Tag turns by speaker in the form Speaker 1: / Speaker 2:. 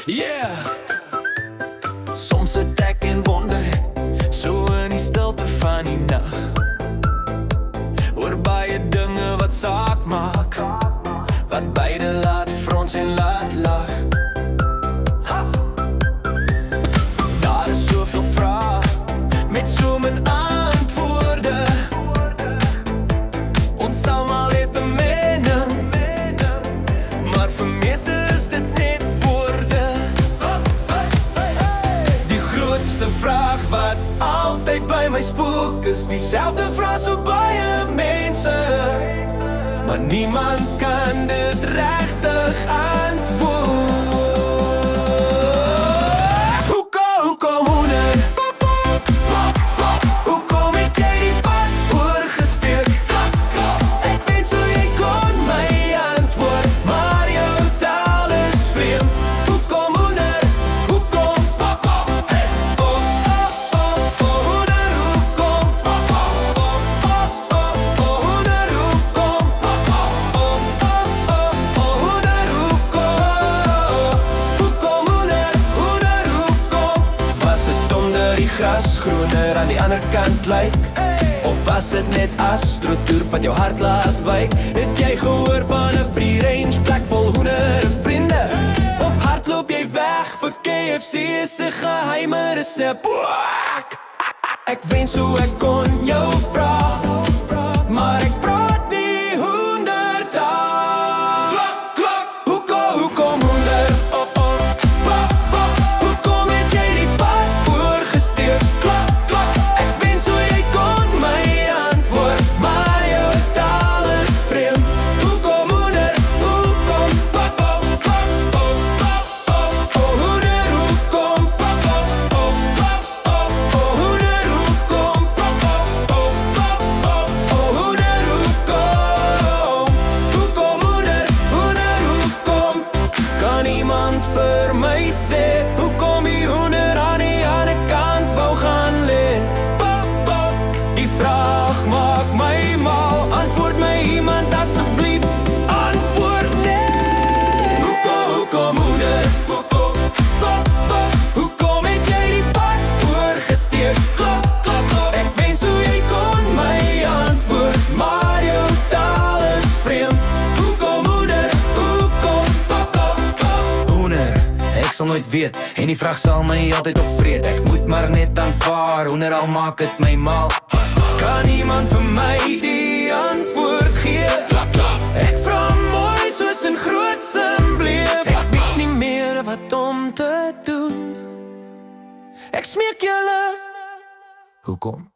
Speaker 1: Yeah. Soms sit ek en wonder, so in die stilte van die nag, oor baie dinge wat saak maak, wat beide laat frons en laat lag. Daar is soveel vrae met so min antwoorde. Ons almal het 'n mening, maar vir meeste is dit net woorde. Die grootste vraag wat altyd by my spook is dieselfde vraag so baie mense, maar niemand kan dit regtig antwoord. Hoekom hoender? Hoekom het jy die pad oorgesteek? Ek weet so jy kon my antwoord, maar jou taal is vreemd. Hoekom hoender? Hoekom? Hoender, hoekom? Hoender, hoekom? Hoender, hoekom? Hoekom hoender? Hoender, hoekom? Was het omdat die gras groener aan die ander kant lyk? Of was dit net astrotoer wat jou hart laat wyk? Het jy gehoor van 'n free range plek vol hoender vriende? Of hardloop jy weg vir KFC se geheime resep? Ek wens hoe ek kon jou vra, maar ek praat nie hoendertaal. Hoekom hoender? Hoekom het jy die pad oorgesteek? Ek wens hoe jy kon my antwoord, maar jou taal is vreemd. Hoekom hoender? Hoekom? Hoender, hoekom? Hoender, hoekom? Hoender, hoekom? Hoekom hoender? Hoender, hoekom? Kan iemand vir my sê hoekom die hoender aan die ander kant wou gaan lê? Die vraag maak my mal, antwoord my iemand asseblief, antwoord nee. Hoekom hoender? Hoekom het jy die pad oorgesteek? Ek wens hoe jy kon my antwoord, maar jou taal is vreemd. Hoekom hoender? Hoekom? Hoender, ek sal nooit weet, en die vraag sal my altyd opvreed. Ek moet maar net aanvaar, hoender al maak het my mal. Kan iemand vir my die antwoord gee? Ek vra mooi soos 'n groot simbleef. Ek weet nie meer wat om te doen. Ek smeek julle, hoekom?